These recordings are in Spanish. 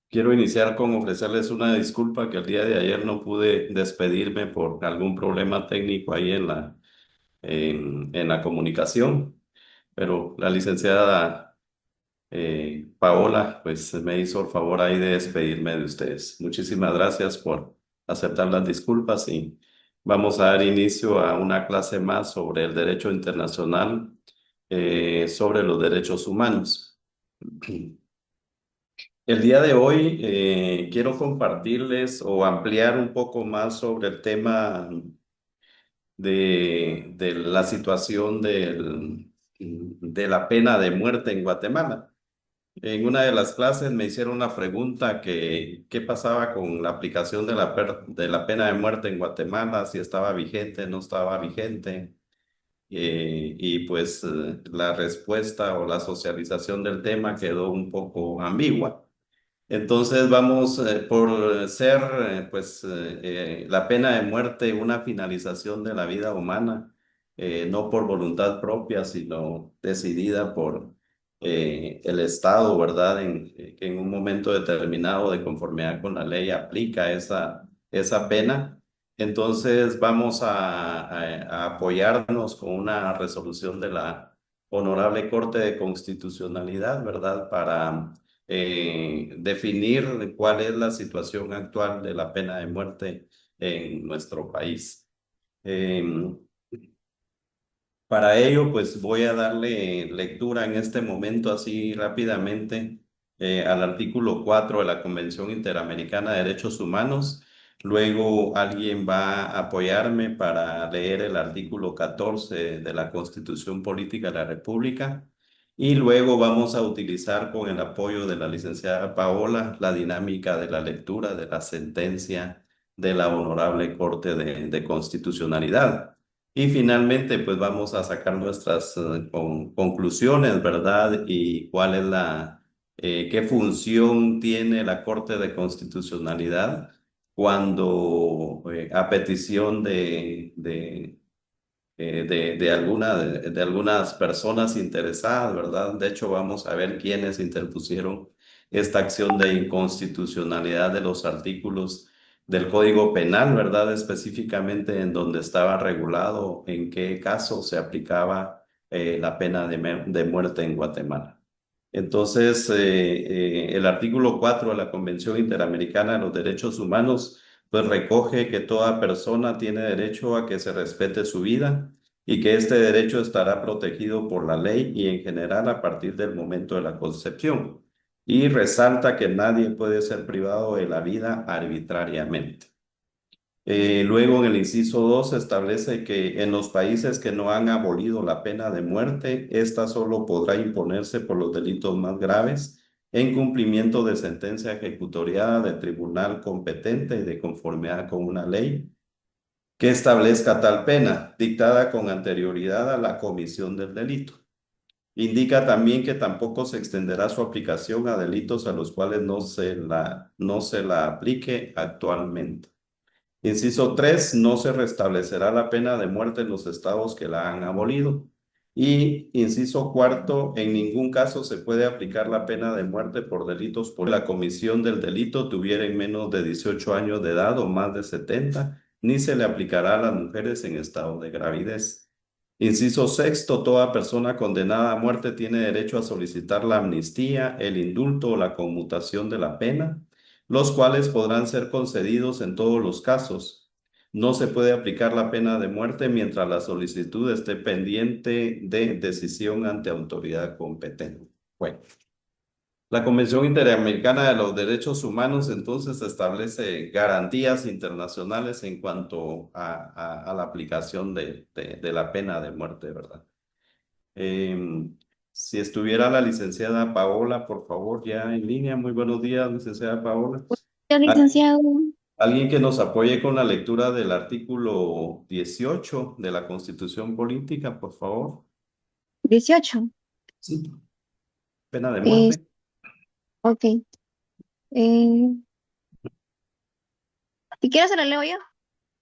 Quiero iniciar con ofrecerles una disculpa que el día de ayer no pude despedirme por algún problema técnico ahí en la comunicación, pero la licenciada Paola pues me hizo el favor ahí de despedirme de ustedes. Muchísimas gracias por aceptar las disculpas y vamos a dar inicio a una clase más sobre el derecho internacional, sobre los derechos humanos. El día de hoy quiero compartirles o ampliar un poco más sobre el tema de la situación de la pena de muerte en Guatemala. En una de las clases me hicieron una pregunta que qué pasaba con la aplicación de de la pena de muerte en Guatemala, si estaba vigente, no estaba vigente. Y pues la respuesta o la socialización del tema quedó un poco ambigua. Entonces vamos por ser la pena de muerte una finalización de la vida humana, no por voluntad propia, sino decidida por el Estado, ¿verdad? Que en un momento determinado de conformidad con la ley aplica esa pena. Entonces vamos a apoyarnos con una resolución de la Honorable Corte de Constitucionalidad, ¿verdad? Para definir cuál es la situación actual de la pena de muerte en nuestro país. Eh, para ello, pues voy a darle lectura en este momento así rápidamente al artículo 4 de la Convención Interamericana de Derechos Humanos. Luego alguien va a apoyarme para leer el artículo 14 de la Constitución Política de la República. Y luego vamos a utilizar con el apoyo de la licenciada Paola la dinámica de la lectura de la sentencia de la Honorable Corte de Constitucionalidad. Y finalmente, pues vamos a sacar nuestras conclusiones, ¿verdad? Y cuál es qué función tiene la Corte de Constitucionalidad cuando, a petición de algunas personas interesadas, ¿verdad? De hecho, vamos a ver quiénes interpusieron esta acción de inconstitucionalidad de los artículos del Código Penal, ¿verdad? Específicamente en donde estaba regulado en qué caso se aplicaba la pena de muerte en Guatemala. Entonces, el artículo 4 de la Convención Interamericana de los Derechos Humanos, pues recoge que toda persona tiene derecho a que se respete su vida y que este derecho estará protegido por la ley y en general a partir del momento de la concepción. Y resalta que nadie puede ser privado de la vida arbitrariamente. Luego, en el inciso 2 se establece que en los países que no han abolido la pena de muerte, esta solo podrá imponerse por los delitos más graves en cumplimiento de sentencia ejecutoriada de tribunal competente y de conformidad con una ley que establezca tal pena, dictada con anterioridad a la comisión del delito. Indica también que tampoco se extenderá su aplicación a delitos a los cuales no se la aplique actualmente. Inciso 3, no se restablecerá la pena de muerte en los estados que la han abolido. Y inciso cuarto, en ningún caso se puede aplicar la pena de muerte por delitos por la comisión del delito tuvieran menos de 18 años de edad o más de 70, ni se le aplicará a las mujeres en estado de gravidez. Inciso sexto, toda persona condenada a muerte tiene derecho a solicitar la amnistía, el indulto o la conmutación de la pena, los cuales podrán ser concedidos en todos los casos. No se puede aplicar la pena de muerte mientras la solicitud esté pendiente de decisión ante autoridad competente. Bueno, la Convención Interamericana de los Derechos Humanos entonces establece garantías internacionales en cuanto a la aplicación de la pena de muerte, ¿verdad? Si estuviera la licenciada Paola, por favor, ya en línea. Muy buenos días, licenciada Paola. Señor Ah, licenciado, alguien que nos apoye con la lectura del artículo 18 de la Constitución Política, por favor. 18. Sí. Pena de Eh, muerte. ok. Eh, si quieres se la leo yo.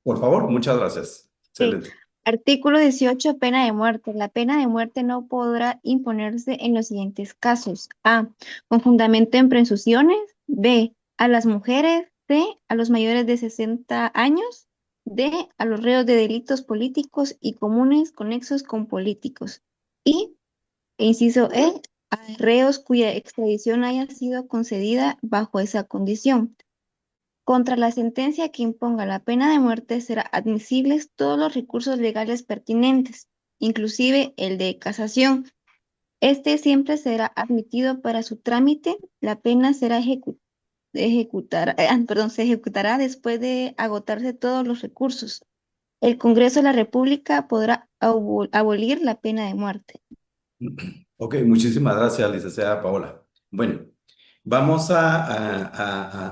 Por favor, muchas gracias. Ok. Excelente. Artículo 18, pena de muerte. La pena de muerte no podrá imponerse en los siguientes casos. A. Con fundamento en presunciones. B. A las mujeres. C. A los mayores de 60 años. D. A los reos de delitos políticos y comunes conexos con políticos. Y, inciso E. A reos cuya extradición haya sido concedida bajo esa condición. Contra la sentencia que imponga la pena de muerte serán admisibles todos los recursos legales pertinentes, inclusive el de casación. Este siempre será admitido para su trámite. La pena será se ejecutará después de agotarse todos los recursos. El Congreso de la República podrá abolir la pena de muerte. Ok, muchísimas gracias, licenciada Paola. Bueno, vamos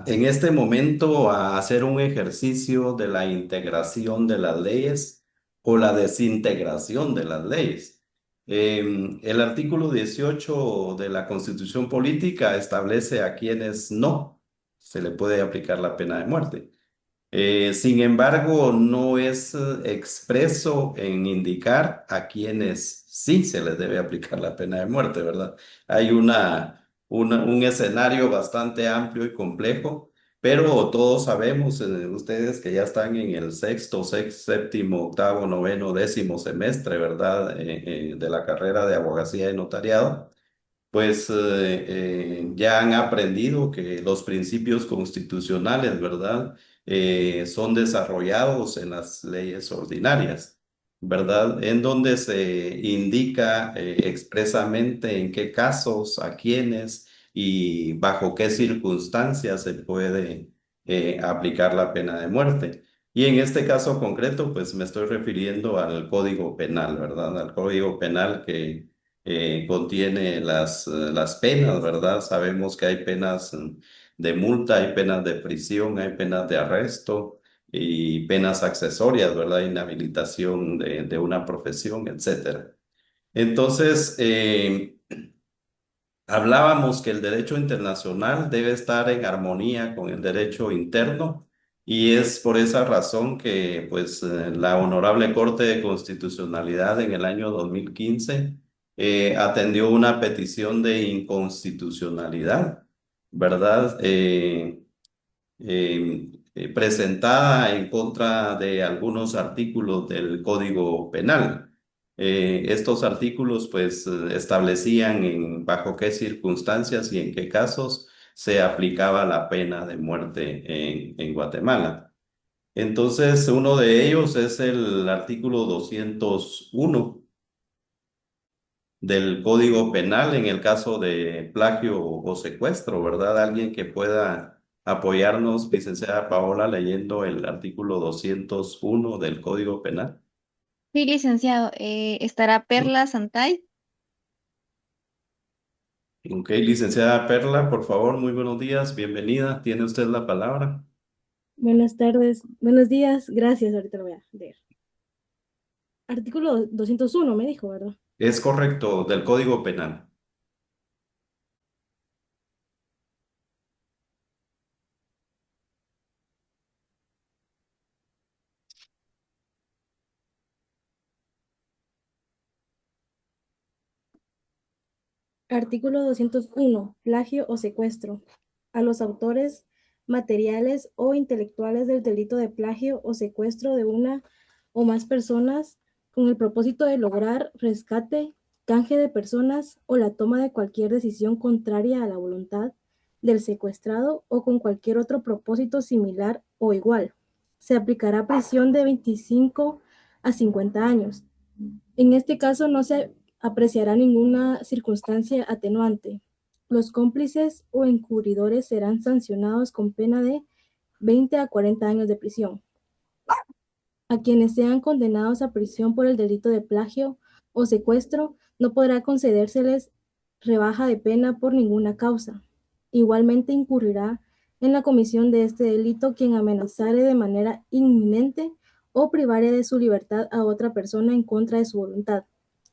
en este momento a hacer un ejercicio de la integración de las leyes o la desintegración de las leyes. El artículo 18 de la Constitución Política establece a quienes no se le puede aplicar la pena de muerte. Sin embargo, no es expreso en indicar a quienes sí se les debe aplicar la pena de muerte, ¿verdad? Hay un escenario bastante amplio y complejo, pero todos sabemos, ustedes que ya están en el séptimo, octavo, noveno, décimo semestre, ¿verdad? De la carrera de abogacía y notariado, pues ya han aprendido que los principios constitucionales, ¿verdad? Son desarrollados en las leyes ordinarias, ¿verdad? En donde se indica expresamente en qué casos, a quiénes y bajo qué circunstancias se puede aplicar la pena de muerte. Y en este caso concreto, pues me estoy refiriendo al Código Penal, ¿verdad? Al Código Penal que contiene las penas, ¿verdad? Sabemos que hay penas de multa, hay penas de prisión, hay penas de arresto y penas accesorias, ¿verdad? Inhabilitación de una profesión, etcétera. Entonces, hablábamos que el derecho internacional debe estar en armonía con el derecho interno y es por esa razón que pues la Honorable Corte de Constitucionalidad en el año 2015 atendió una petición de inconstitucionalidad, ¿verdad? Presentada en contra de algunos artículos del Código Penal. Estos artículos pues establecían bajo qué circunstancias y en qué casos se aplicaba la pena de muerte en Guatemala. Entonces, uno de ellos es el artículo 201 del Código Penal en el caso de plagio o secuestro, ¿verdad? Alguien que pueda apoyarnos, licenciada Paola, leyendo el artículo 201 del Código Penal. Sí, licenciado, estará Perla Santay. Ok, licenciada Perla, por favor, muy buenos días, bienvenida, tiene usted la palabra. Buenas tardes, buenos días, gracias, ahorita lo voy a leer. Artículo 201 me dijo, ¿verdad? Es correcto, del Código Penal. Artículo 201, plagio o secuestro. A los autores materiales o intelectuales del delito de plagio o secuestro de una o más personas con el propósito de lograr rescate, canje de personas o la toma de cualquier decisión contraria a la voluntad del secuestrado o con cualquier otro propósito similar o igual. Se aplicará prisión de 25 a 50 años. En este caso no se apreciará ninguna circunstancia atenuante. Los cómplices o encubridores serán sancionados con pena de 20 a 40 años de prisión. A quienes sean condenados a prisión por el delito de plagio o secuestro, no podrá concedérseles rebaja de pena por ninguna causa. Igualmente incurrirá en la comisión de este delito quien amenazare de manera inminente o privare de su libertad a otra persona en contra de su voluntad,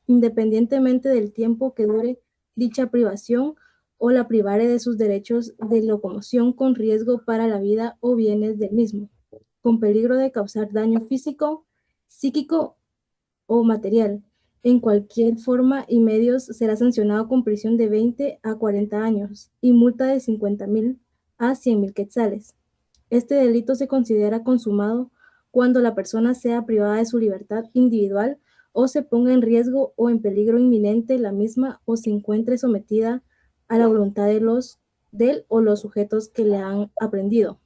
independientemente del tiempo que dure dicha privación o la privare de sus derechos de locomoción con riesgo para la vida o bienes del mismo, con peligro de causar daño físico, psíquico o material, en cualquier forma y medios será sancionado con prisión de 20 a 40 años y multa de 50.000 a 100.000 quetzales. Este delito se considera consumado cuando la persona sea privada de su libertad individual o se ponga en riesgo o en peligro inminente la misma o se encuentre sometida a la voluntad del o los sujetos que le han aprendido,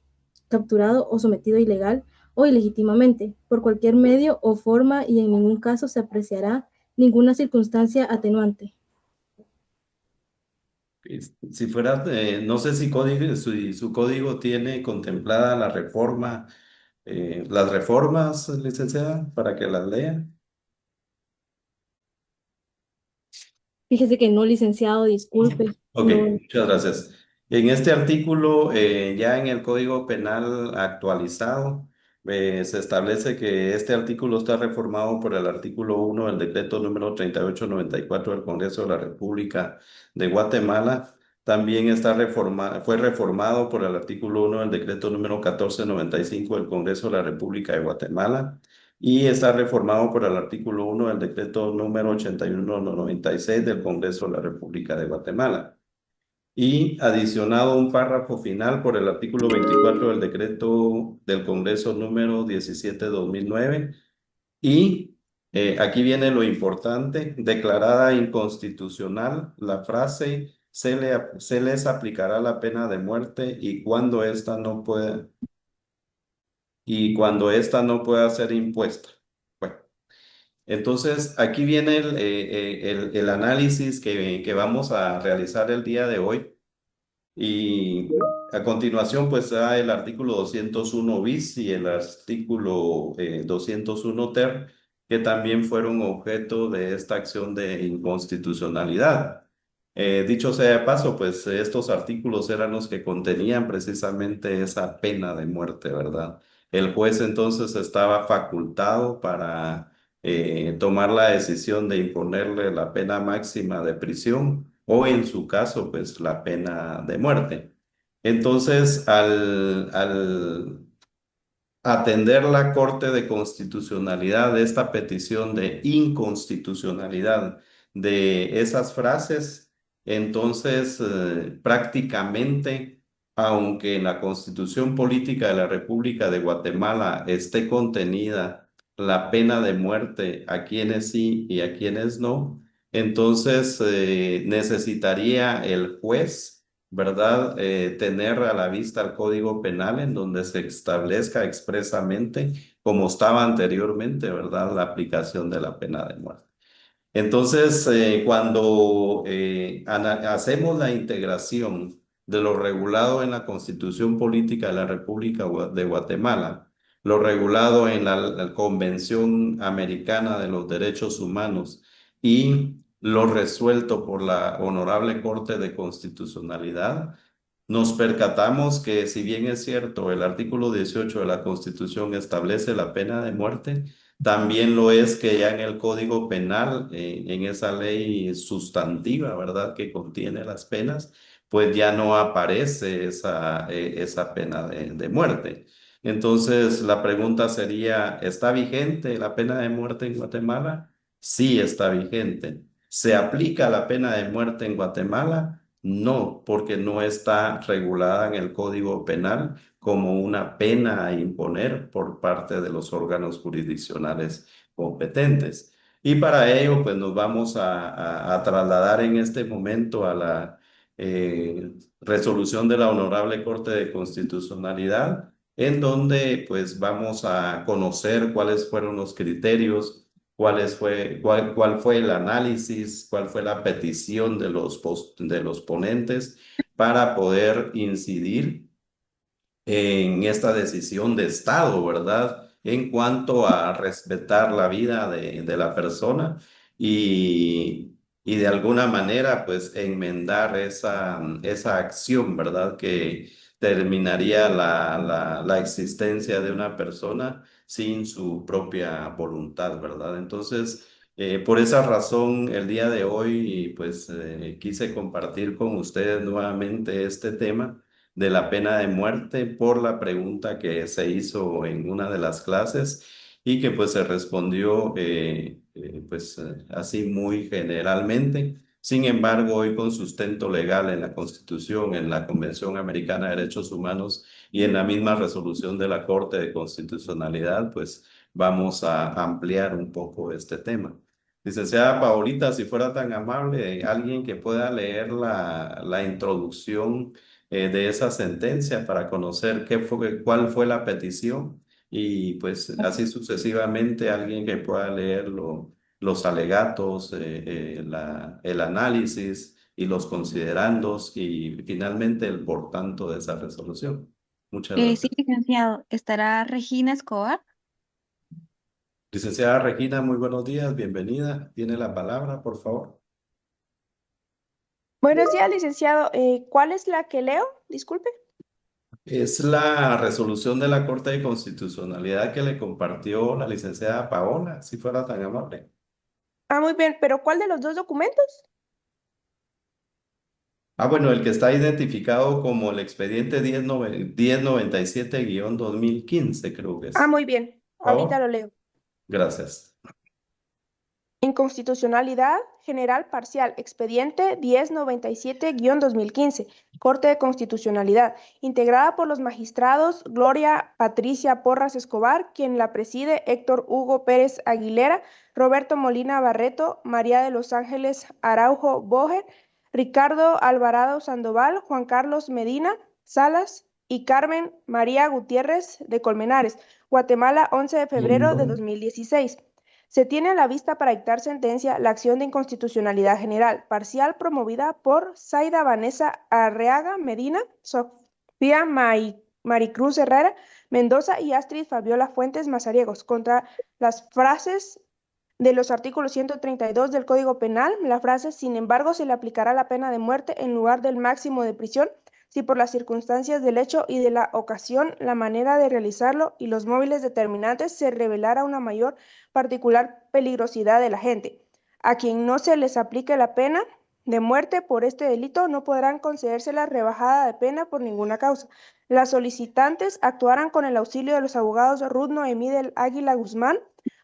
capturado o sometido ilegal o ilegítimamente, por cualquier medio o forma y en ningún caso se apreciará ninguna circunstancia atenuante. Si fuera, no sé si su código tiene contemplada la reforma, las reformas, licenciada, para que las lea. Fíjese que no, licenciado, disculpe, Ok, no. muchas gracias. En este artículo, ya en el Código Penal actualizado, se establece que este artículo está reformado por el artículo 1 del decreto número 3894 del Congreso de la República de Guatemala. También fue reformado por el artículo 1 del decreto número 1495 del Congreso de la República de Guatemala y está reformado por el artículo 1 del decreto número 8196 del Congreso de la República de Guatemala y adicionado un párrafo final por el artículo 24 del decreto del Congreso número 17/2009 y aquí viene lo importante, declarada inconstitucional la frase se les aplicará la pena de muerte y cuando ésta no pueda ser impuesta. Bueno, entonces aquí viene el análisis que vamos a realizar el día de hoy. Y a continuación, pues está el artículo 201 bis y el artículo 201 ter, que también fueron objeto de esta acción de inconstitucionalidad. Dicho sea de paso, pues estos artículos eran los que contenían precisamente esa pena de muerte, ¿verdad? El juez entonces estaba facultado para tomar la decisión de imponerle la pena máxima de prisión o en su caso, pues la pena de muerte. Entonces, al atender la Corte de Constitucionalidad de esta petición de inconstitucionalidad de esas frases, entonces prácticamente, aunque en la Constitución Política de la República de Guatemala esté contenida la pena de muerte a quienes sí y a quienes no, entonces necesitaría el juez, ¿verdad? Tener a la vista el Código Penal en donde se establezca expresamente, como estaba anteriormente, ¿verdad? La aplicación de la pena de muerte. Entonces, cuando hacemos la integración de lo regulado en la Constitución Política de la República de Guatemala, lo regulado en la Convención Americana de los Derechos Humanos y lo resuelto por la Honorable Corte de Constitucionalidad, nos percatamos que si bien es cierto, el artículo 18 de la Constitución establece la pena de muerte, también lo es que ya en el Código Penal, en esa ley sustantiva, ¿verdad?, que contiene las penas, pues ya no aparece esa pena de muerte. Entonces, la pregunta sería, ¿está vigente la pena de muerte en Guatemala? Sí, está vigente. ¿Se aplica la pena de muerte en Guatemala? No, porque no está regulada en el Código Penal como una pena a imponer por parte de los órganos jurisdiccionales competentes. Y para ello, pues nos vamos a trasladar en este momento a la resolución de la Honorable Corte de Constitucionalidad, en donde pues vamos a conocer cuáles fueron los criterios, cuál fue el análisis, cuál fue la petición de de los ponentes para poder incidir en esta decisión de Estado, ¿verdad? En cuanto a respetar la vida de la persona y de alguna manera, pues, enmendar esa acción, ¿verdad? Que terminaría la existencia de una persona sin su propia voluntad, ¿verdad? Entonces, por esa razón, el día de hoy, pues, quise compartir con ustedes nuevamente este tema de la pena de muerte por la pregunta que se hizo en una de las clases y que pues se respondió así muy generalmente. Sin embargo, hoy con sustento legal en la Constitución, en la Convención Americana de Derechos Humanos y en la misma resolución de la Corte de Constitucionalidad, pues vamos a ampliar un poco este tema. Licenciada Paulita, si fuera tan amable, alguien que pueda leer la introducción de esa sentencia para conocer cuál fue la petición y pues así sucesivamente alguien que pueda leer los alegatos, el análisis y los considerandos y finalmente el por tanto de esa resolución. Muchas Sí, gracias. licenciado. ¿Estará Regina Escobar? Licenciada Regina, muy buenos días, bienvenida. Tiene la palabra, por favor. Buenos días, licenciado. ¿Cuál es la que leo? Disculpe. Es la resolución de la Corte de Constitucionalidad que le compartió la licenciada Paola, si fuera tan amable. Ah, muy bien, pero ¿cuál de los dos documentos? Ah, bueno, el que está identificado como el expediente 1097-2015, creo que Ah, es. muy bien. Por Ahorita favor. lo leo. Gracias. Inconstitucionalidad General Parcial, expediente 1097-2015, Corte de Constitucionalidad, integrada por los magistrados Gloria Patricia Porras Escobar, quien la preside Héctor Hugo Pérez Aguilera, Roberto Molina Barreto, María de los Ángeles Araujo Boger, Ricardo Alvarado Sandoval, Juan Carlos Medina Salas y Carmen María Gutiérrez de Colmenares, Guatemala, 11 de febrero de 2016. Se tiene a la vista para dictar sentencia la acción de inconstitucionalidad general parcial promovida por Zaida Vanessa Arreaga Medina, Sofía Maricruz Herrera Mendoza y Astrid Fabiola Fuentes Mazariegos contra las frases de los artículos 132 del Código Penal. La frase, sin embargo, se le aplicará la pena de muerte en lugar del máximo de prisión si por las circunstancias del hecho y de la ocasión, la manera de realizarlo y los móviles determinantes se revelara una mayor particular peligrosidad de la gente. A quien no se les aplique la pena de muerte por este delito no podrán concederse la rebajada de pena por ninguna causa. Las solicitantes actuarán con el auxilio de los abogados Ruth Noemí del Águila Guzmán,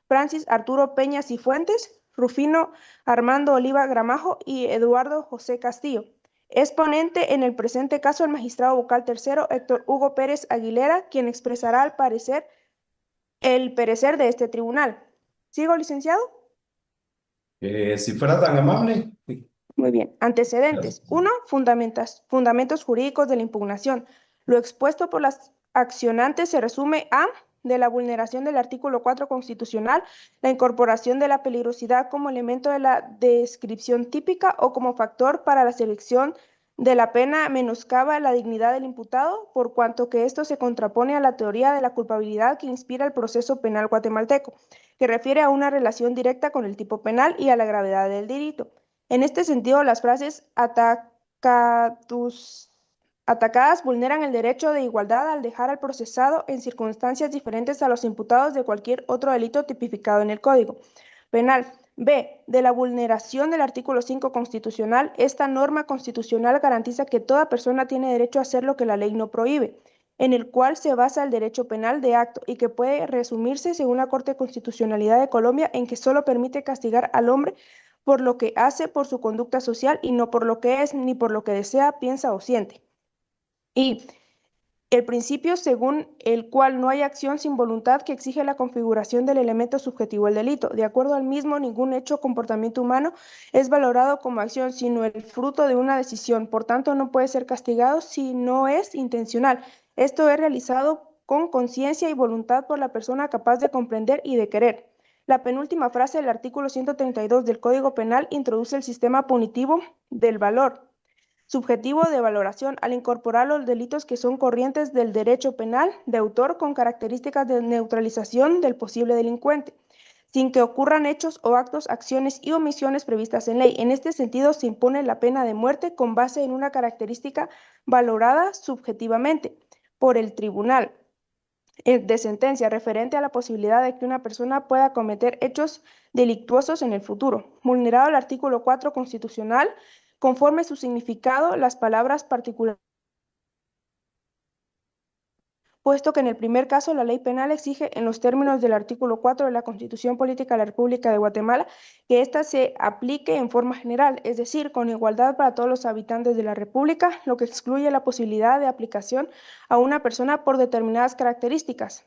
Francis Arturo Peña Cifuentes, Rufino Armando Oliva Gramajo y Eduardo José Castillo. Es ponente en el presente caso el magistrado vocal tercero Héctor Hugo Pérez Aguilera, quien expresará al parecer el perecer de este tribunal. ¿Sigo, licenciado? Si fuera tan amable. Sí, Muy bien. Antecedentes. gracias. 1. Fundamentos jurídicos de la impugnación. Lo expuesto por las accionantes se resume a de la vulneración del artículo 4 constitucional, la incorporación de la peligrosidad como elemento de la descripción típica o como factor para la selección de la pena menoscaba la dignidad del imputado, por cuanto que esto se contrapone a la teoría de la culpabilidad que inspira el proceso penal guatemalteco, que refiere a una relación directa con el tipo penal y a la gravedad del delito. En este sentido, las frases atacadas vulneran el derecho de igualdad al dejar al procesado en circunstancias diferentes a los imputados de cualquier otro delito tipificado en el Código Penal. B. De la vulneración del artículo 5 constitucional, esta norma constitucional garantiza que toda persona tiene derecho a hacer lo que la ley no prohíbe, en el cual se basa el derecho penal de acto y que puede resumirse, según la Corte de Constitucionalidad de Colombia, en que solo permite castigar al hombre por lo que hace, por su conducta social y no por lo que es, ni por lo que desea, piensa o siente. Y el principio según el cual no hay acción sin voluntad que exige la configuración del elemento subjetivo del delito. De acuerdo al mismo, ningún hecho o comportamiento humano es valorado como acción, sino el fruto de una decisión. Por tanto, no puede ser castigado si no es intencional. Esto es realizado con conciencia y voluntad por la persona capaz de comprender y de querer. La penúltima frase del artículo 132 del Código Penal introduce el sistema punitivo del valor subjetivo de valoración al incorporar los delitos que son corrientes del derecho penal de autor con características de neutralización del posible delincuente, sin que ocurran hechos o actos, acciones y omisiones previstas en ley. En este sentido, se impone la pena de muerte con base en una característica valorada subjetivamente por el tribunal de sentencia referente a la posibilidad de que una persona pueda cometer hechos delictuosos en el futuro. Vulnerado el artículo 4 constitucional, conforme su significado, las palabras particulares puesto que en el primer caso la ley penal exige en los términos del artículo 4 de la Constitución Política de la República de Guatemala que ésta se aplique en forma general, es decir, con igualdad para todos los habitantes de la República, lo que excluye la posibilidad de aplicación a una persona por determinadas características,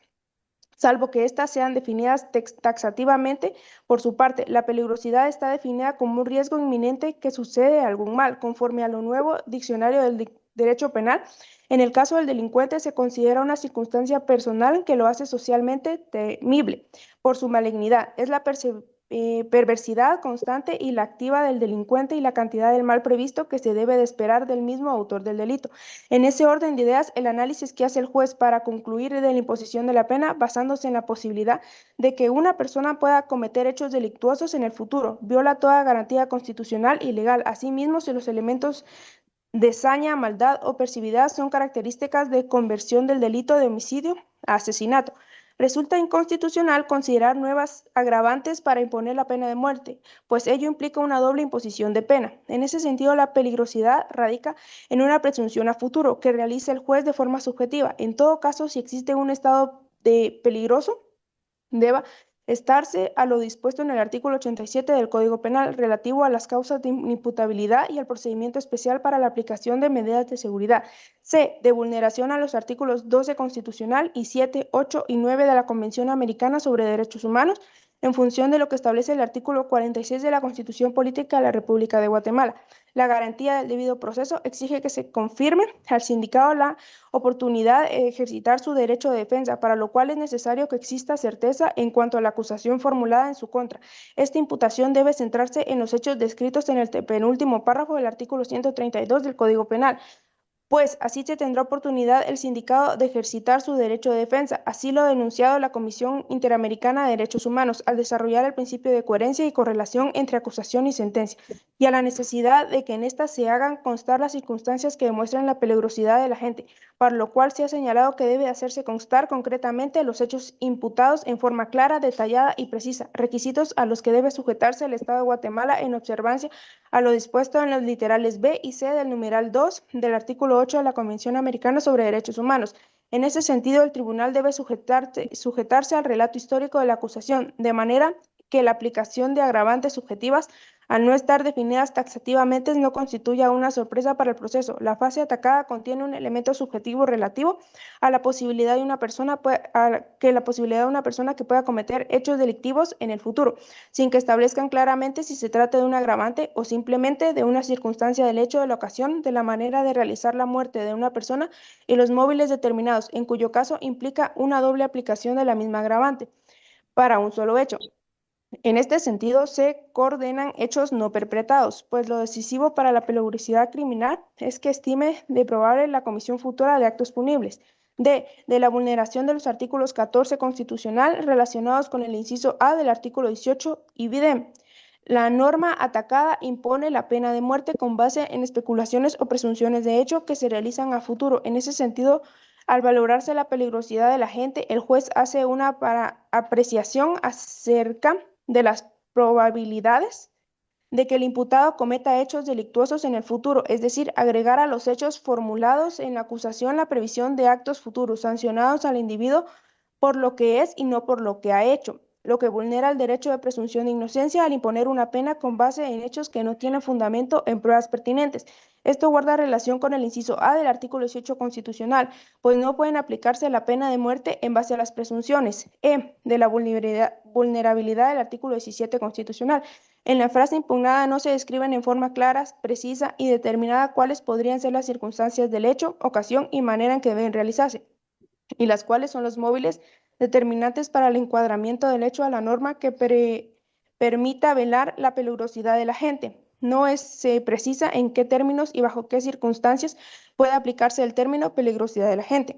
salvo que éstas sean definidas taxativamente. Por su parte, la peligrosidad está definida como un riesgo inminente que sucede algún mal, conforme a lo nuevo diccionario del derecho penal. En el caso del delincuente se considera una circunstancia personal que lo hace socialmente temible por su malignidad. Es la perversidad constante y la activa del delincuente y la cantidad del mal previsto que se debe de esperar del mismo autor del delito. En ese orden de ideas, el análisis que hace el juez para concluir de la imposición de la pena, basándose en la posibilidad de que una persona pueda cometer hechos delictuosos en el futuro, viola toda garantía constitucional y legal. Asimismo, si los elementos de saña, maldad o perversividad son características de conversión del delito de homicidio a asesinato. Resulta inconstitucional considerar nuevas agravantes para imponer la pena de muerte, pues ello implica una doble imposición de pena. En ese sentido, la peligrosidad radica en una presunción a futuro que realiza el juez de forma subjetiva. En todo caso, si existe un estado de peligroso, deba estarse a lo dispuesto en el artículo 87 del Código Penal relativo a las causas de inimputabilidad y al procedimiento especial para la aplicación de medidas de seguridad. C. De vulneración a los artículos 12 constitucional y 7, 8 y 9 de la Convención Americana sobre Derechos Humanos, en función de lo que establece el artículo 46 de la Constitución Política de la República de Guatemala. La garantía del debido proceso exige que se confirme al sindicado la oportunidad de ejercitar su derecho de defensa, para lo cual es necesario que exista certeza en cuanto a la acusación formulada en su contra. Esta imputación debe centrarse en los hechos descritos en el penúltimo párrafo del artículo 132 del Código Penal, pues así se tendrá oportunidad el sindicado de ejercitar su derecho de defensa. Así lo ha denunciado la Comisión Interamericana de Derechos Humanos al desarrollar el principio de coherencia y correlación entre acusación y sentencia, y a la necesidad de que en éstas se hagan constar las circunstancias que demuestran la peligrosidad del agente, para lo cual se ha señalado que debe hacerse constar concretamente los hechos imputados en forma clara, detallada y precisa, requisitos a los que debe sujetarse el Estado de Guatemala en observancia a lo dispuesto en los literales B y C del numeral 2 del artículo 8 de la Convención Americana sobre Derechos Humanos. En ese sentido, el tribunal debe sujetarse al relato histórico de la acusación, de manera que la aplicación de agravantes subjetivas, al no estar definidas taxativamente, no constituya una sorpresa para el proceso. La fase atacada contiene un elemento subjetivo relativo a la posibilidad de una persona que pueda cometer hechos delictivos en el futuro, sin que establezcan claramente si se trata de un agravante o simplemente de una circunstancia del hecho, de la ocasión, de la manera de realizar la muerte de una persona y los móviles determinados, en cuyo caso implica una doble aplicación de la misma agravante para un solo hecho. En este sentido, se coordinan hechos no perpetrados, pues lo decisivo para la peligrosidad criminal es que estime de probable la comisión futura de actos punibles. D. De la vulneración de los artículos 14 constitucional relacionados con el inciso A del artículo 18 y B. La norma atacada impone la pena de muerte con base en especulaciones o presunciones de hecho que se realizan a futuro. En ese sentido, al valorarse la peligrosidad de la gente, el juez hace una apreciación acerca de las probabilidades de que el imputado cometa hechos delictuosos en el futuro, es decir, agregar a los hechos formulados en la acusación la previsión de actos futuros sancionados al individuo por lo que es y no por lo que ha hecho, lo que vulnera el derecho de presunción de inocencia al imponer una pena con base en hechos que no tienen fundamento en pruebas pertinentes. Esto guarda relación con el inciso A del artículo 18 constitucional, pues no pueden aplicarse la pena de muerte en base a las presunciones. E. De la vulnerabilidad del artículo 17 constitucional. En la frase impugnada no se describen en forma clara, precisa y determinada cuáles podrían ser las circunstancias del hecho, ocasión y manera en que deben realizarse, y las cuales son los móviles determinantes para el encuadramiento del hecho a la norma que permita velar la peligrosidad de la gente. No se precisa en qué términos y bajo qué circunstancias puede aplicarse el término peligrosidad de la gente,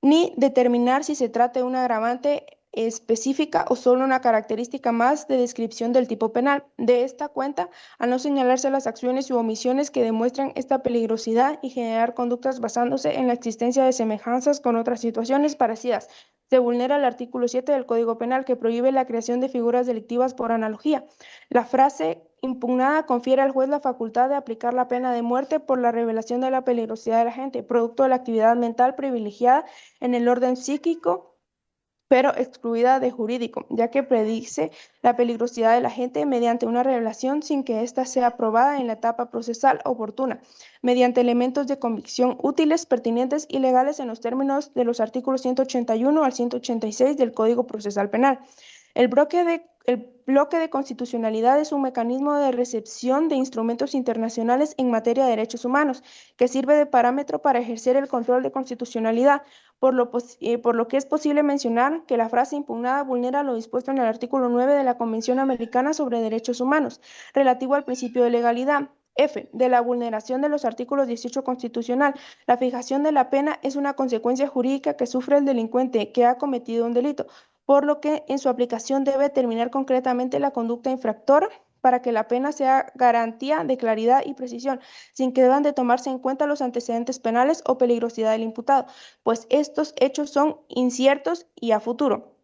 ni determinar si se trata de un agravante específica o solo una característica más de descripción del tipo penal. De esta cuenta, al no señalarse las acciones u omisiones que demuestran esta peligrosidad y generar conductas basándose en la existencia de semejanzas con otras situaciones parecidas, Se vulnera el artículo 7 del Código Penal, que prohíbe la creación de figuras delictivas por analogía. La frase impugnada confiere al juez la facultad de aplicar la pena de muerte por la revelación de la peligrosidad de la gente, producto de la actividad mental privilegiada en el orden psíquico, pero excluida de jurídico, ya que predice la peligrosidad de la gente mediante una revelación sin que ésta sea aprobada en la etapa procesal oportuna, mediante elementos de convicción útiles, pertinentes y legales en los términos de los artículos 181 al 186 del Código Procesal Penal. El bloque de constitucionalidad es un mecanismo de recepción de instrumentos internacionales en materia de derechos humanos, que sirve de parámetro para ejercer el control de constitucionalidad, por lo que es posible mencionar que la frase impugnada vulnera lo dispuesto en el artículo 9 de la Convención Americana sobre Derechos Humanos, relativo al principio de legalidad. F. De la vulneración de los artículos 18 constitucional. La fijación de la pena es una consecuencia jurídica que sufre el delincuente que ha cometido un delito, por lo que en su aplicación debe determinar concretamente la conducta infractora para que la pena sea garantía de claridad y precisión, sin que deban de tomarse en cuenta los antecedentes penales o peligrosidad del imputado, pues estos hechos son inciertos y a futuro.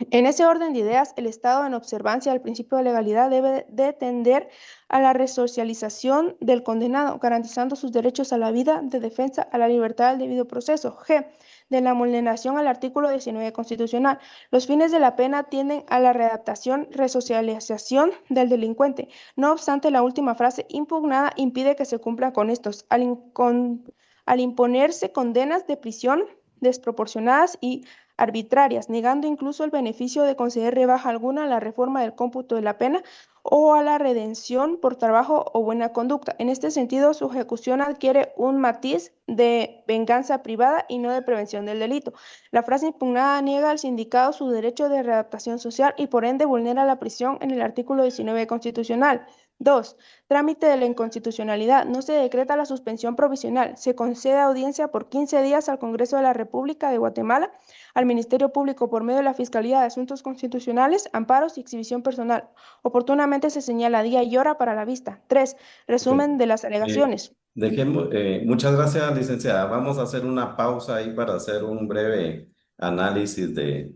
En ese orden de ideas, el Estado, en observancia al principio de legalidad, debe de tender a la resocialización del condenado, garantizando sus derechos a la vida, de defensa, a la libertad del debido proceso. G. De la vulneración al artículo 19 constitucional. Los fines de la pena tienden a la readaptación, resocialización del delincuente. No obstante, la última frase impugnada impide que se cumpla con estos, al imponerse condenas de prisión desproporcionadas y arbitrarias, negando incluso el beneficio de conceder rebaja alguna a la reforma del cómputo de la pena o a la redención por trabajo o buena conducta. En este sentido, su ejecución adquiere un matiz de venganza privada y no de prevención del delito. La frase impugnada niega al sindicado su derecho de readaptación social y por ende vulnera la prisión en el artículo 19 constitucional. 2. Trámite de la inconstitucionalidad. No se decreta la suspensión provisional. Se concede audiencia por 15 días al Congreso de la República de Guatemala, al Ministerio Público por medio de la Fiscalía de Asuntos Constitucionales, amparos y exhibición personal. Oportunamente se señala día y hora para la vista. 3. Resumen de las alegaciones. Muchas gracias, licenciada. Vamos a hacer una pausa ahí para hacer un breve análisis de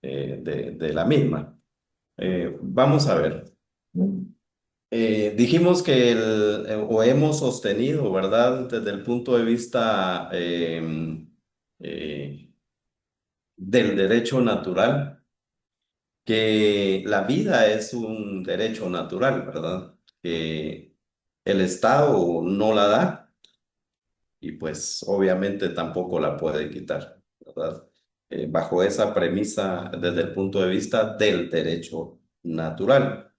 la misma. Vamos a ver. Dijimos que o hemos sostenido, ¿verdad? Desde el punto de vista eh, del derecho natural, que la vida es un derecho natural, ¿verdad? Que el Estado no la da y pues obviamente tampoco la puede quitar, ¿verdad? Bajo esa premisa desde el punto de vista del derecho natural.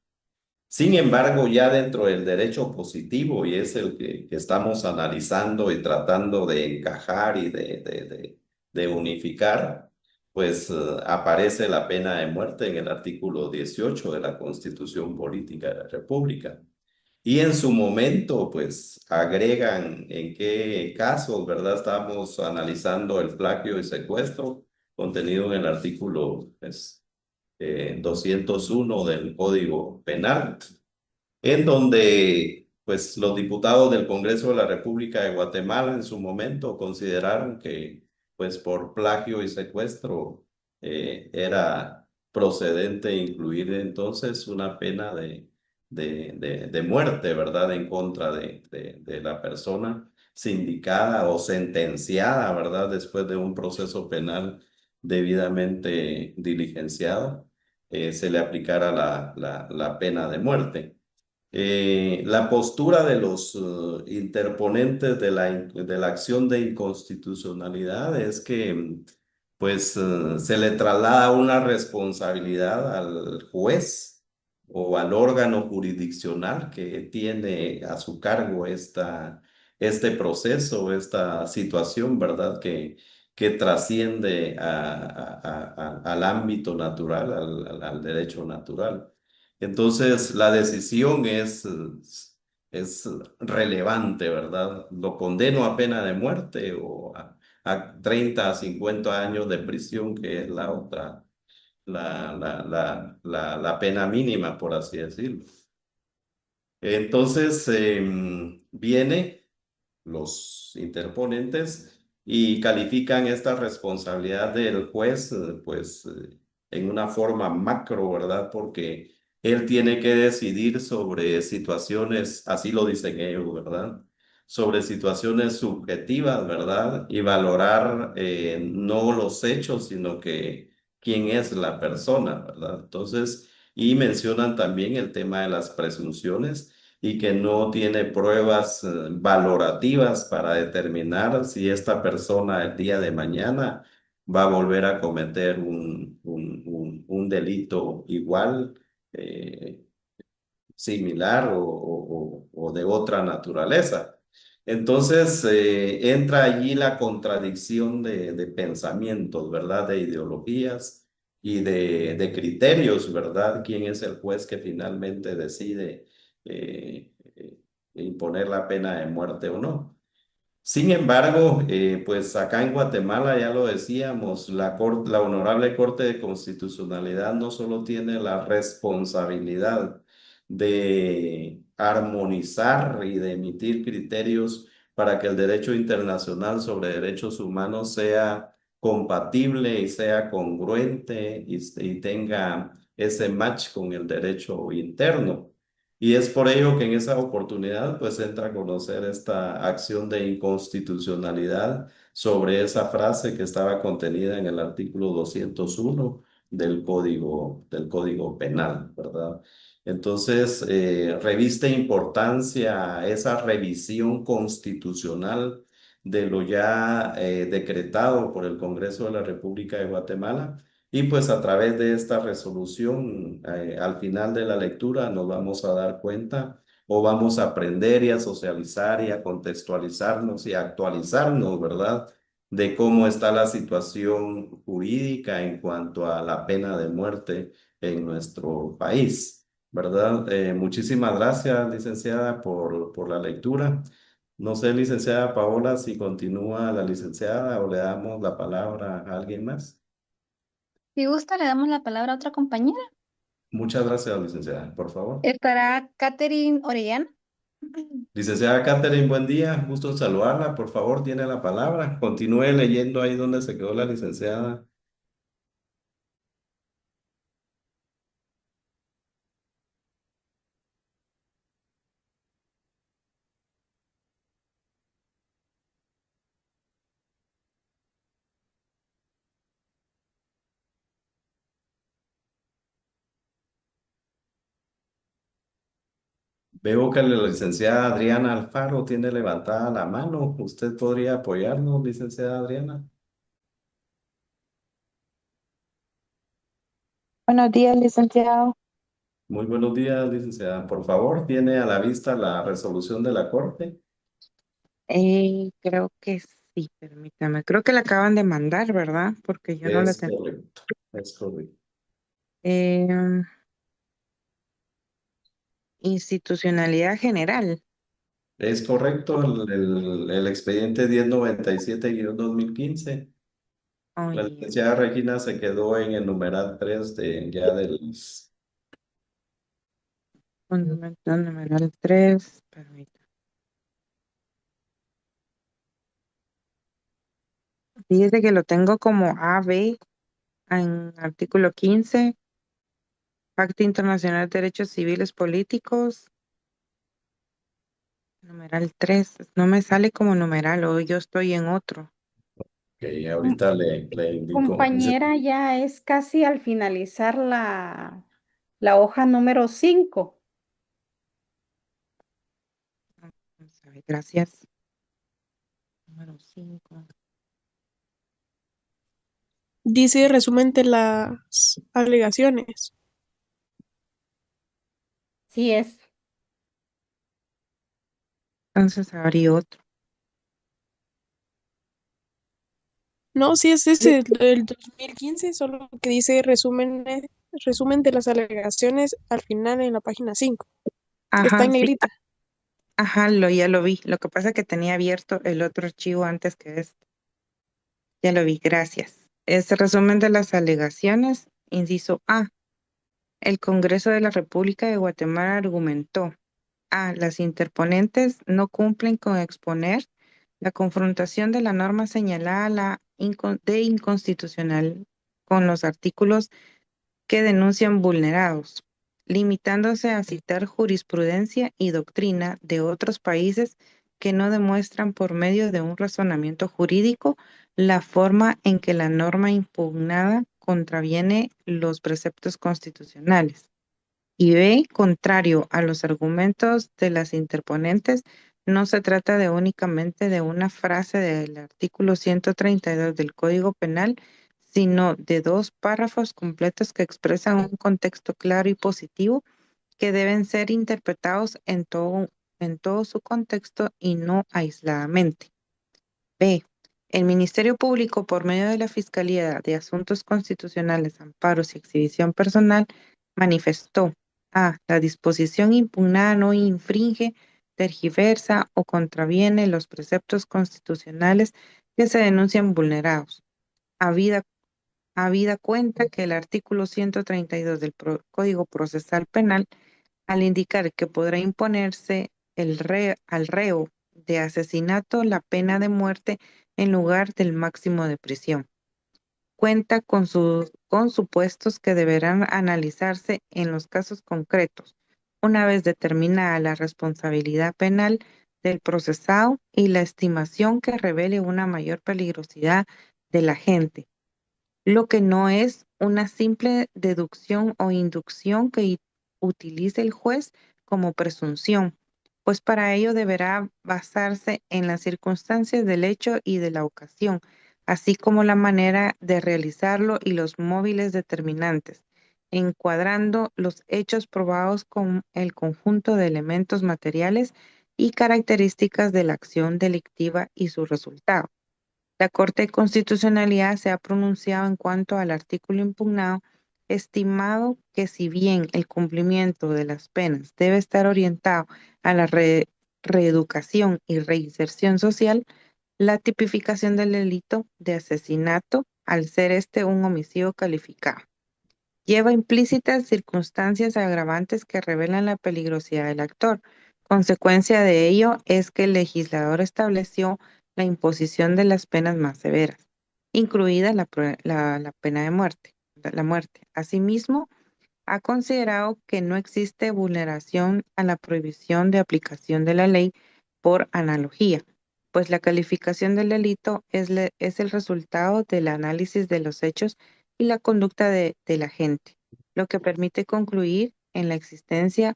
Sin embargo, ya dentro del derecho positivo, y es el que estamos analizando y tratando de encajar y de unificar, pues aparece la pena de muerte en el artículo 18 de la Constitución Política de la República. Y en su momento, pues agregan en qué casos, ¿verdad? Estamos analizando el plagio y secuestro contenido en el artículo 201 del Código Penal, en donde pues los diputados del Congreso de la República de Guatemala en su momento consideraron que pues por plagio y secuestro era procedente incluir entonces una pena de muerte, ¿verdad? En contra de la persona sindicada o sentenciada, ¿verdad? Después de un proceso penal debidamente diligenciado, se le aplicara la pena de muerte. La postura de los interponentes de la acción de inconstitucionalidad es que pues se le traslada una responsabilidad al juez o al órgano jurisdiccional que tiene a su cargo este proceso, esta situación, ¿verdad? Que trasciende al ámbito natural, al derecho natural. Entonces, la decisión es relevante, ¿verdad? ¿Lo condeno a pena de muerte o a 30 a 50 años de prisión, que es la otra, la pena mínima, por así decirlo? Entonces, viene los interponentes y califican esta responsabilidad del juez, pues, en una forma macro, ¿verdad? Porque él tiene que decidir sobre situaciones, así lo dicen ellos, ¿verdad? Sobre situaciones subjetivas, ¿verdad? Y valorar no los hechos, sino que quién es la persona, ¿verdad? Entonces, y mencionan también el tema de las presunciones y que no tiene pruebas valorativas para determinar si esta persona el día de mañana va a volver a cometer un delito igual, eh, similar o de otra naturaleza. Entonces, entra allí la contradicción de pensamientos, ¿verdad? De ideologías y de criterios, ¿verdad? ¿Quién es el juez que finalmente decide imponer la pena de muerte o no? Sin embargo, pues acá en Guatemala, ya lo decíamos, la Honorable Corte de Constitucionalidad no solo tiene la responsabilidad de armonizar y de emitir criterios para que el derecho internacional sobre derechos humanos sea compatible y sea congruente y tenga ese match con el derecho interno. Y es por ello que en esa oportunidad pues entra a conocer esta acción de inconstitucionalidad sobre esa frase que estaba contenida en el artículo 201 del Código Penal, ¿verdad? Entonces, reviste importancia esa revisión constitucional de lo ya decretado por el Congreso de la República de Guatemala y pues a través de esta resolución, al final de la lectura nos vamos a dar cuenta o vamos a aprender y a socializar y a contextualizarnos y a actualizarnos, ¿verdad? De cómo está la situación jurídica en cuanto a la pena de muerte en nuestro país, ¿verdad? Muchísimas gracias, licenciada, por la lectura. No sé, licenciada Paola, si continúa la licenciada o le damos la palabra a alguien más. Si gusta, le damos la palabra a otra compañera. Muchas gracias, licenciada. Por favor. Estará Catherine Orellana. Licenciada Catherine, buen día. Gusto en saludarla. Por favor, tiene la palabra. Continúe leyendo ahí donde se quedó la licenciada. Veo que la licenciada Adriana Alfaro tiene levantada la mano. ¿Usted podría apoyarnos, licenciada Adriana? Buenos días, licenciado. Muy buenos días, licenciada. Por favor, tiene a la vista la resolución de la Corte. Creo que sí, permítame. Creo que la acaban de mandar, ¿verdad? Porque yo no la Es tengo. correcto, es correcto. Eh, institucionalidad general. Es correcto, el expediente 1097-2015. La Oye, licenciada Regina se quedó en el numeral 3 ya del... fundamental numeral 3. Permítame. Fíjese que lo tengo como AB en artículo 15, Pacto Internacional de Derechos Civiles Políticos, numeral 3. No me sale como numeral o yo estoy en otro. Que Com- ahorita le indico. Compañera, ya es casi al finalizar la hoja número 5. Vamos a ver, gracias. Número 5. Dice resumen de las alegaciones. Sí es. Entonces abrí otro. No, sí es ese, el 2015, solo que dice resumen de las alegaciones al final en la página 5. Está Ajá, en sí. negrita. Ajá, ya lo vi. Lo que pasa es que tenía abierto el otro archivo antes que este. Ya lo vi, gracias. Este resumen de las alegaciones, inciso A. El Congreso de la República de Guatemala argumentó: A. Las interponentes no cumplen con exponer La confrontación de la norma señalada de inconstitucional con los artículos que denuncian vulnerados, limitándose a citar jurisprudencia y doctrina de otros países que no demuestran por medio de un razonamiento jurídico la forma en que la norma impugnada contraviene los preceptos constitucionales. Y B, contrario a los argumentos de las interponentes, no se trata de únicamente de una frase del artículo 132 del Código Penal, sino de dos párrafos completos que expresan un contexto claro y positivo que deben ser interpretados en todo su contexto y no aisladamente. B. El Ministerio Público, por medio de la Fiscalía de Asuntos Constitucionales, Amparos y Exhibición Personal, manifestó: A. La disposición impugnada no infringe, tergiversa o contraviene los preceptos constitucionales que se denuncian vulnerados. Habida cuenta que el artículo 132 del Código Procesal Penal, al indicar que podrá imponerse al reo de asesinato la pena de muerte en lugar del máximo de prisión. Cuenta con supuestos que deberán analizarse en los casos concretos, una vez determinada la responsabilidad penal del procesado y la estimación que revele una mayor peligrosidad del agente, lo que no es una simple deducción o inducción que utilice el juez como presunción, pues para ello deberá basarse en las circunstancias del hecho y de la ocasión, así como la manera de realizarlo y los móviles determinantes, encuadrando los hechos probados con el conjunto de elementos materiales y características de la acción delictiva y su resultado. La Corte de Constitucionalidad se ha pronunciado en cuanto al artículo impugnado, estimado que si bien el cumplimiento de las penas debe estar orientado a la reeducación y reinserción social, la tipificación del delito de asesinato, al ser este un homicidio calificado, lleva implícitas circunstancias agravantes que revelan la peligrosidad del actor. Consecuencia de ello es que el legislador estableció la imposición de las penas más severas, incluida la pena de muerte, la muerte. Asimismo, ha considerado que no existe vulneración a la prohibición de aplicación de la ley por analogía, pues la calificación del delito es el resultado del análisis de los hechos y la conducta del agente, lo que permite concluir en la existencia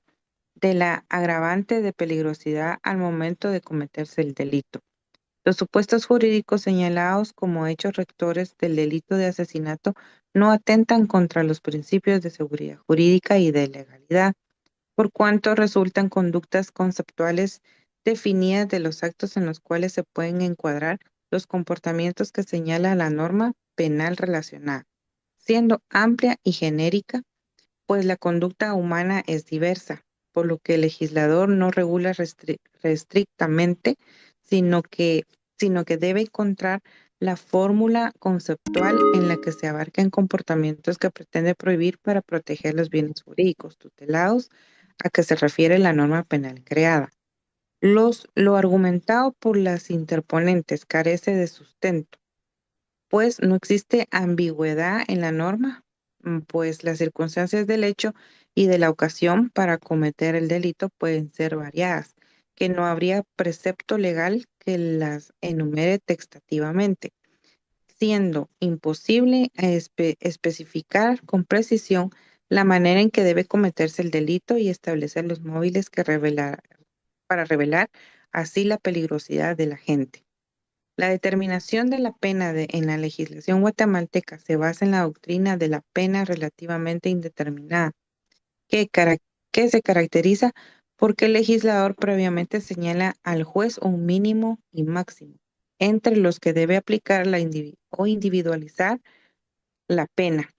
de la agravante de peligrosidad al momento de cometerse el delito. Los supuestos jurídicos señalados como hechos rectores del delito de asesinato no atentan contra los principios de seguridad jurídica y de legalidad, por cuanto resultan conductas conceptuales definidas de los actos en los cuales se pueden encuadrar los comportamientos que señala la norma penal relacionada, siendo amplia y genérica, pues la conducta humana es diversa, por lo que el legislador no regula restrictamente, sino que, sino que debe encontrar la fórmula conceptual en la que se abarcan comportamientos que pretende prohibir para proteger los bienes jurídicos tutelados a que se refiere la norma penal creada. Lo argumentado por las interponentes carece de sustento, pues no existe ambigüedad en la norma, pues las circunstancias del hecho y de la ocasión para cometer el delito pueden ser variadas, que no habría precepto legal que las enumere textativamente, siendo imposible especificar con precisión la manera en que debe cometerse el delito y establecer los móviles para revelar así la peligrosidad de la gente. La determinación de la pena en la legislación guatemalteca se basa en la doctrina de la pena relativamente indeterminada, que se caracteriza porque el legislador previamente señala al juez un mínimo y máximo, entre los que debe aplicar o individualizar la pena,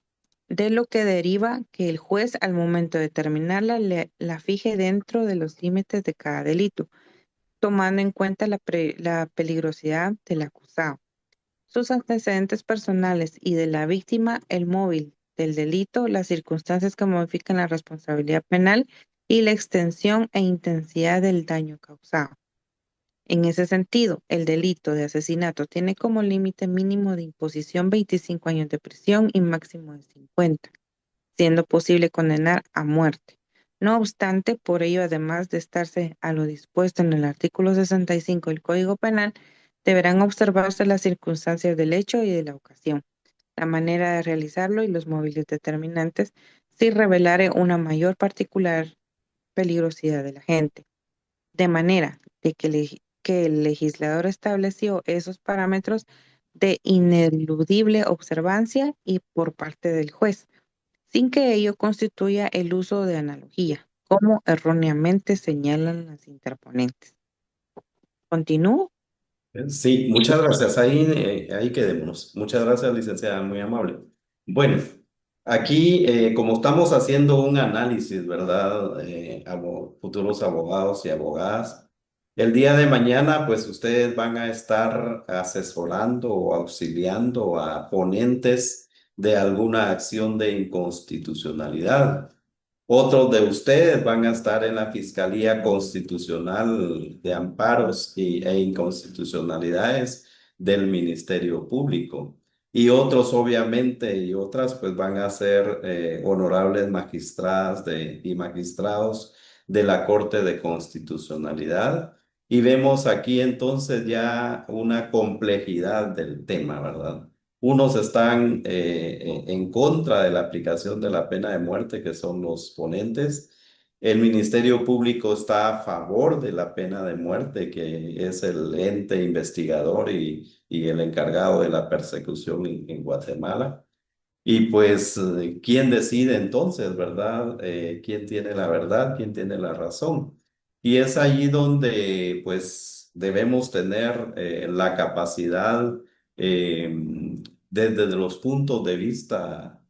de lo que deriva que el juez al momento de determinarla la fije dentro de los límites de cada delito, tomando en cuenta la peligrosidad del acusado, sus antecedentes personales y de la víctima, el móvil del delito, las circunstancias que modifican la responsabilidad penal y la extensión e intensidad del daño causado. En ese sentido, el delito de asesinato tiene como límite mínimo de imposición 25 años de prisión y máximo de 50, siendo posible condenar a muerte. No obstante, por ello, además de estarse a lo dispuesto en el artículo 65 del Código Penal, deberán observarse las circunstancias del hecho y de la ocasión, la manera de realizarlo y los móviles determinantes si revelare una mayor particular peligrosidad de la gente. De manera de que el legislador estableció esos parámetros de ineludible observancia y por parte del juez, sin que ello constituya el uso de analogía, como erróneamente señalan las interponentes. ¿Continúo? Sí, muchas gracias. Ahí quedémonos. Muchas gracias, licenciada, muy amable. Bueno, aquí como estamos haciendo un análisis, ¿verdad? Futuros abogados y abogadas, el día de mañana, pues ustedes van a estar asesorando o auxiliando a ponentes de alguna acción de inconstitucionalidad. Otros de ustedes van a estar en la Fiscalía Constitucional de Amparos e Inconstitucionalidades del Ministerio Público. Y otros, obviamente, y otras, pues van a ser honorables magistradas y magistrados de la Corte de Constitucionalidad. Y vemos aquí entonces ya una complejidad del tema, ¿verdad? Unos están en contra de la aplicación de la pena de muerte, que son los ponentes. El Ministerio Público está a favor de la pena de muerte, que es el ente investigador y el encargado de la persecución en Guatemala. Y pues, ¿quién decide entonces, verdad? ¿Quién tiene la verdad? ¿Quién tiene la razón? Y es allí donde, pues, debemos tener la capacidad eh, desde los puntos de vista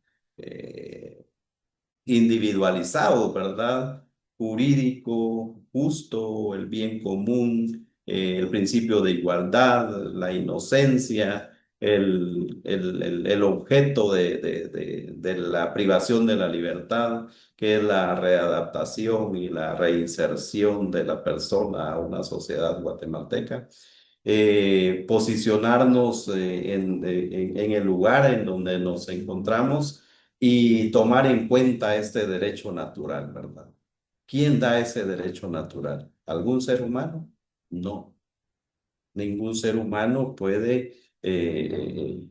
individualizado, ¿verdad? Jurídico, justo, el bien común, el principio de igualdad, la inocencia, el objeto de la privación de la libertad, que es la readaptación y la reinserción de la persona a una sociedad guatemalteca. Posicionarnos en el lugar en donde nos encontramos y tomar en cuenta este derecho natural, ¿verdad? ¿Quién da ese derecho natural? ¿Algún ser humano? No. Ningún ser humano puede,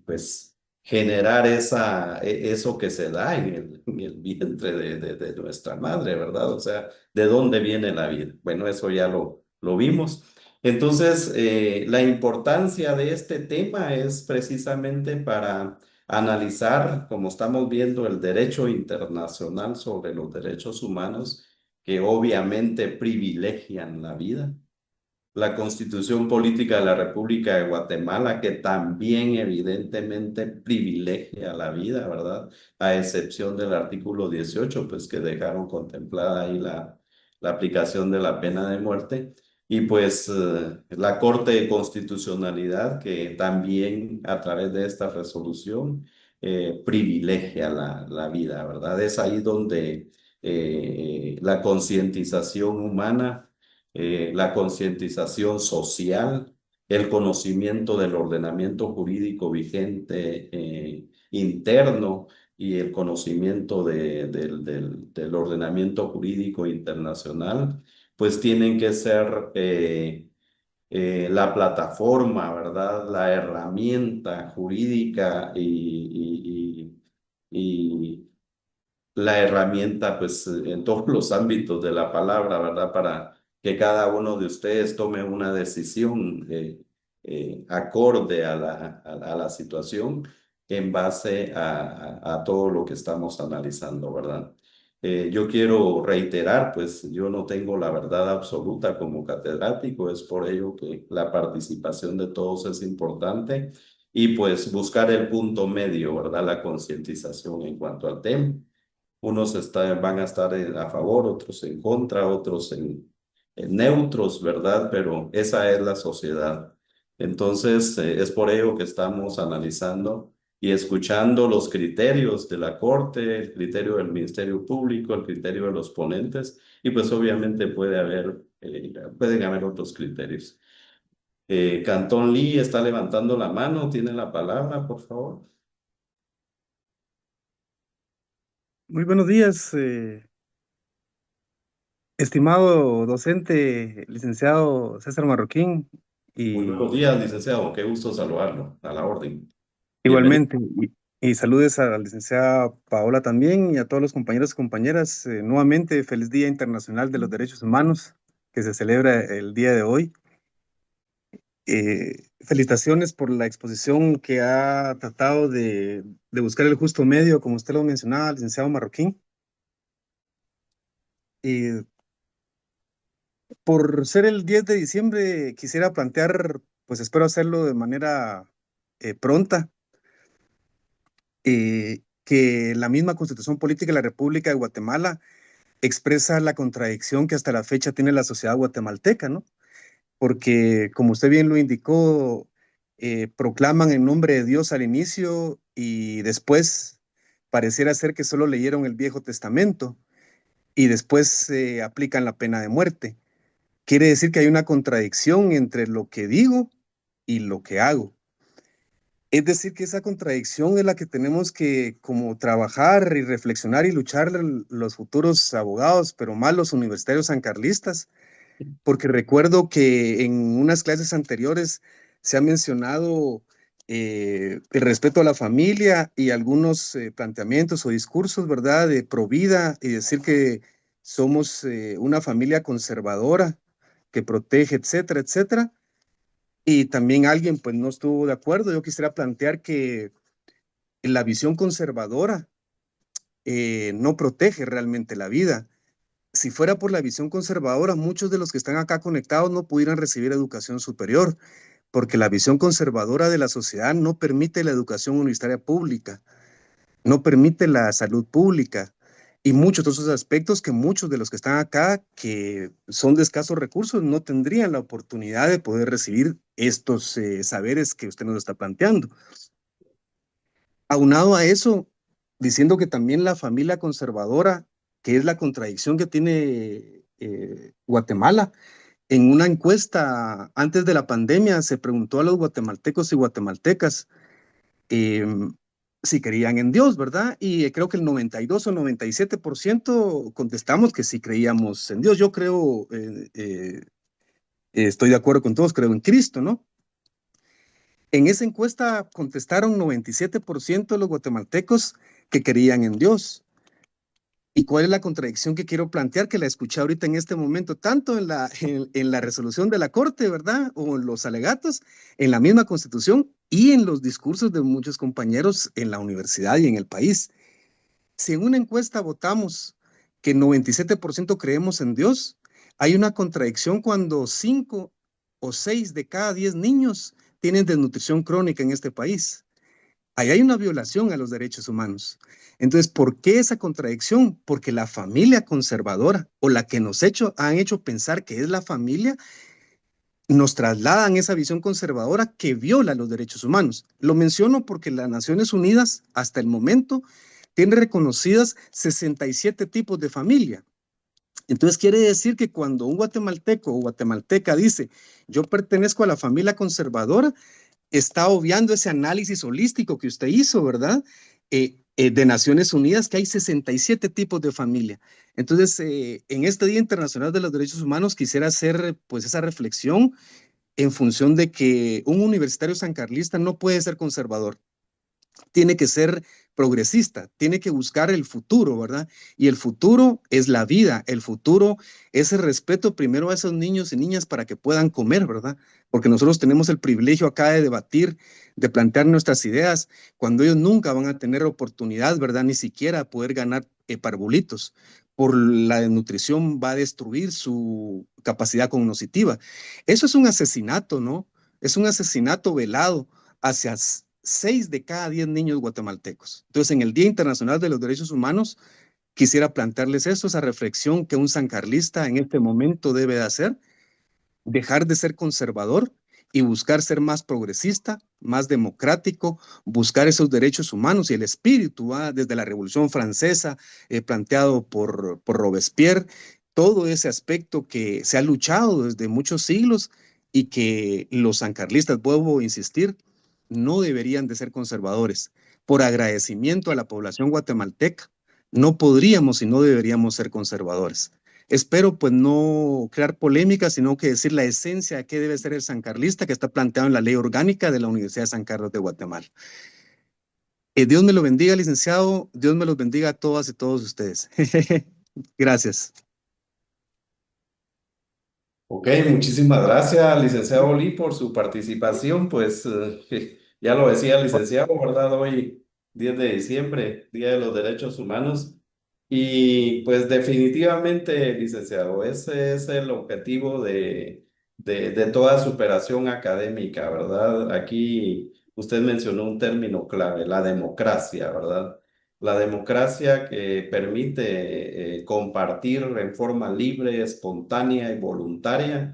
pues, generar eso que se da en el vientre de nuestra madre, ¿verdad? O sea, ¿de dónde viene la vida? Bueno, eso ya lo vimos. Entonces, la importancia de este tema es precisamente para analizar, como estamos viendo, el derecho internacional sobre los derechos humanos, que obviamente privilegian la vida, la Constitución Política de la República de Guatemala, que también evidentemente privilegia la vida, ¿verdad? A excepción del artículo 18, pues que dejaron contemplada ahí la aplicación de la pena de muerte. Y pues la Corte de Constitucionalidad, que también a través de esta resolución privilegia la vida, ¿verdad? Es ahí donde la concientización humana, la concientización social, el conocimiento del ordenamiento jurídico vigente interno y el conocimiento del ordenamiento jurídico internacional, pues tienen que ser la plataforma, ¿verdad? La herramienta jurídica y la herramienta, pues, en todos los ámbitos de la palabra, ¿verdad? Para que cada uno de ustedes tome una decisión acorde a la situación en base a todo lo que estamos analizando, ¿verdad? Yo quiero reiterar, pues yo no tengo la verdad absoluta como catedrático, es por ello que la participación de todos es importante y pues buscar el punto medio, ¿verdad? La concientización en cuanto al tema. Unos van a estar a favor, otros en contra, otros en neutros, ¿verdad? Pero esa es la sociedad. Entonces, es por ello que estamos analizando y escuchando los criterios de la Corte, el criterio del Ministerio Público, el criterio de los ponentes, y pues obviamente pueden haber otros criterios. Cantón Lee está levantando la mano, tiene la palabra, por favor. Muy buenos días, estimado docente, licenciado César Marroquín, Muy y buenos días, licenciado, qué gusto saludarlo, a la orden. Bienvenido. igualmente, y saludes a la licenciada Paola también y a todos los compañeros y compañeras. Nuevamente, feliz Día Internacional de los Derechos Humanos, que se celebra el día de hoy. Felicitaciones por la exposición que ha tratado de buscar el justo medio, como usted lo mencionaba, licenciado Marroquín. Y por ser el 10 de diciembre, quisiera plantear, pues espero hacerlo de manera pronta, que la misma Constitución Política de la República de Guatemala expresa la contradicción que hasta la fecha tiene la sociedad guatemalteca, ¿no? Porque, como usted bien lo indicó, proclaman en nombre de Dios al inicio y después pareciera ser que solo leyeron el Viejo Testamento y después aplican la pena de muerte. Quiere decir que hay una contradicción entre lo que digo y lo que hago. Es decir, que esa contradicción es la que tenemos que como trabajar y reflexionar y luchar los futuros abogados, pero más los universitarios sancarlistas, porque recuerdo que en unas clases anteriores se ha mencionado el respeto a la familia y algunos planteamientos o discursos, ¿verdad?, de provida y decir que somos una familia conservadora que protege, etcétera, etcétera. Y también alguien pues no estuvo de acuerdo. Yo quisiera plantear que la visión conservadora no protege realmente la vida. Si fuera por la visión conservadora, muchos de los que están acá conectados no pudieran recibir educación superior, porque la visión conservadora de la sociedad no permite la educación universitaria pública, no permite la salud pública y muchos de esos aspectos que muchos de los que están acá, que son de escasos recursos, no tendrían la oportunidad de poder recibir estos saberes que usted nos está planteando. Aunado a eso, diciendo que también la familia conservadora, que es la contradicción que tiene Guatemala, en una encuesta antes de la pandemia se preguntó a los guatemaltecos y guatemaltecas si creían en Dios, ¿verdad? Y creo que el 92 o 97% contestamos que sí creíamos en Dios. Yo creo, estoy de acuerdo con todos, creo en Cristo, ¿no? En esa encuesta contestaron 97% de los guatemaltecos que creían en Dios. ¿Y cuál es la contradicción que quiero plantear? Que la escuché ahorita en este momento, tanto en la resolución de la Corte, ¿verdad? O en los alegatos, en la misma Constitución y en los discursos de muchos compañeros en la universidad y en el país. Si en una encuesta votamos que 97% creemos en Dios, hay una contradicción cuando 5 o 6 de cada 10 niños tienen desnutrición crónica en este país. Ahí hay una violación a los derechos humanos. Entonces, ¿por qué esa contradicción? Porque la familia conservadora o la que han hecho pensar que es la familia, nos trasladan esa visión conservadora que viola los derechos humanos. Lo menciono porque las Naciones Unidas, hasta el momento, tiene reconocidas 67 tipos de familia. Entonces quiere decir que cuando un guatemalteco o guatemalteca dice, yo pertenezco a la familia conservadora, está obviando ese análisis holístico que usted hizo, ¿verdad? De Naciones Unidas, que hay 67 tipos de familia. Entonces, en este Día Internacional de los Derechos Humanos, quisiera hacer pues esa reflexión en función de que un universitario sancarlista no puede ser conservador, tiene que ser progresista, tiene que buscar el futuro, ¿verdad? Y el futuro es la vida, el futuro es el respeto primero a esos niños y niñas para que puedan comer, ¿verdad? Porque nosotros tenemos el privilegio acá de debatir, de plantear nuestras ideas, cuando ellos nunca van a tener oportunidad, ¿verdad? Ni siquiera poder ganar parvulitos. Por la desnutrición va a destruir su capacidad cognitiva. Eso es un asesinato, ¿no? Es un asesinato velado hacia 6 de cada 10 niños guatemaltecos. Entonces, en el Día Internacional de los Derechos Humanos, quisiera plantearles eso, esa reflexión que un sancarlista en este momento debe de hacer, dejar de ser conservador y buscar ser más progresista, más democrático, buscar esos derechos humanos y el espíritu, desde la Revolución Francesa, planteado por Robespierre, todo ese aspecto que se ha luchado desde muchos siglos y que los sancarlistas, vuelvo a insistir, no deberían de ser conservadores. Por agradecimiento a la población guatemalteca, no podríamos y no deberíamos ser conservadores. Espero pues no crear polémica, sino que decir la esencia de qué debe ser el sancarlista que está planteado en la ley orgánica de la Universidad de San Carlos de Guatemala. Dios me lo bendiga, licenciado. Dios me los bendiga a todas y todos ustedes. Gracias. Ok, muchísimas gracias, licenciado Oli, por su participación. Pues ya lo decía el licenciado, ¿verdad? Hoy, 10 de diciembre, Día de los Derechos Humanos. Y pues definitivamente, licenciado, ese es el objetivo de toda superación académica, ¿verdad? Aquí usted mencionó un término clave, la democracia, ¿verdad? La democracia que permite compartir en forma libre, espontánea y voluntaria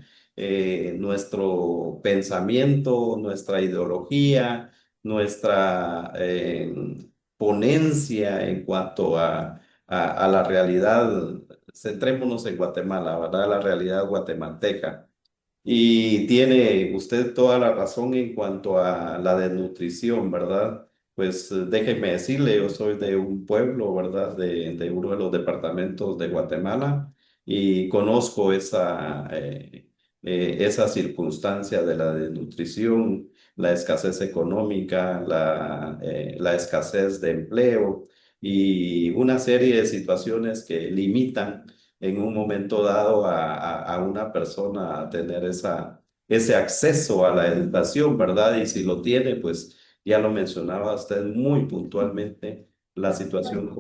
nuestro pensamiento, nuestra ideología, nuestra ponencia en cuanto a la realidad. Centrémonos en Guatemala, ¿verdad? La realidad guatemalteca. Y tiene usted toda la razón en cuanto a la desnutrición, ¿verdad? Pues déjeme decirle, yo soy de un pueblo, ¿verdad? De uno de los departamentos de Guatemala y conozco esa circunstancia de la desnutrición, la escasez económica, la escasez de empleo y una serie de situaciones que limitan en un momento dado a una persona a tener ese acceso a la educación, ¿verdad? Y si lo tiene, pues ya lo mencionaba usted muy puntualmente, la situación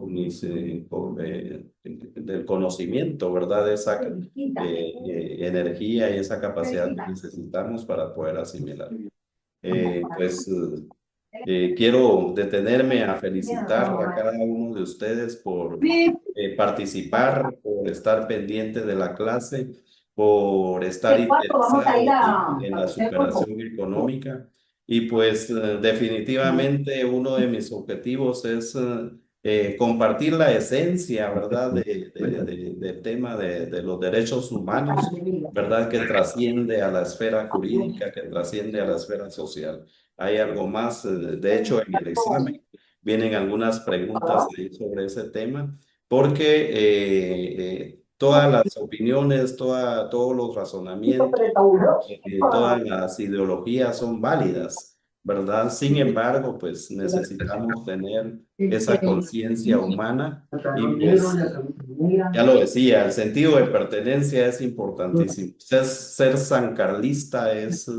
del conocimiento, ¿verdad? Esa energía y esa capacidad que necesitamos para poder asimilar. Quiero detenerme a felicitar a cada uno de ustedes por participar, por estar pendiente de la clase, por estar interesados en la superación económica. Y pues definitivamente uno de mis objetivos es compartir la esencia, ¿verdad? Del tema de los derechos humanos, ¿verdad? Que trasciende a la esfera jurídica, que trasciende a la esfera social. Hay algo más, de hecho, en el examen vienen algunas preguntas ahí sobre ese tema, porque todas las opiniones, todos los razonamientos, todas las ideologías son válidas, ¿verdad? Sin embargo, pues necesitamos tener esa conciencia humana y pues, ya lo decía, el sentido de pertenencia es importantísimo. Ser sancarlista es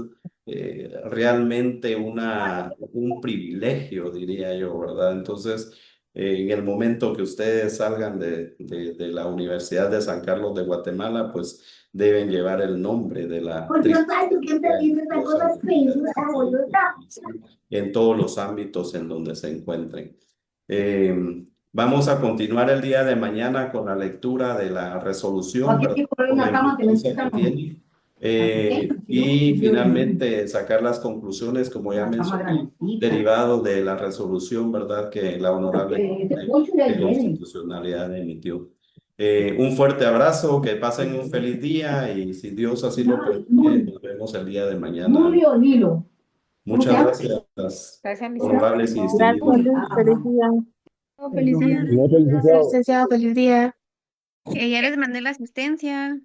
realmente un privilegio, diría yo, ¿verdad? Entonces, en el momento que ustedes salgan de la Universidad de San Carlos de Guatemala, pues deben llevar el nombre de la en todos los ámbitos en donde se encuentren. Vamos a continuar el día de mañana con la lectura de la resolución, ¿verdad? Con la importancia que tiene. Y finalmente sacar las conclusiones, como ya mencioné, derivado de la resolución, ¿verdad? Que la Honorable Corte de Constitucionalidad emitió. Un fuerte abrazo, que pasen un feliz día y si Dios así lo permite, nos vemos el día de mañana. Muchas gracias, Gracias, honorables y Gracias, distinguidos. feliz día. Feliz día. Gracias, licenciado, feliz día. Ya les mandé la asistencia.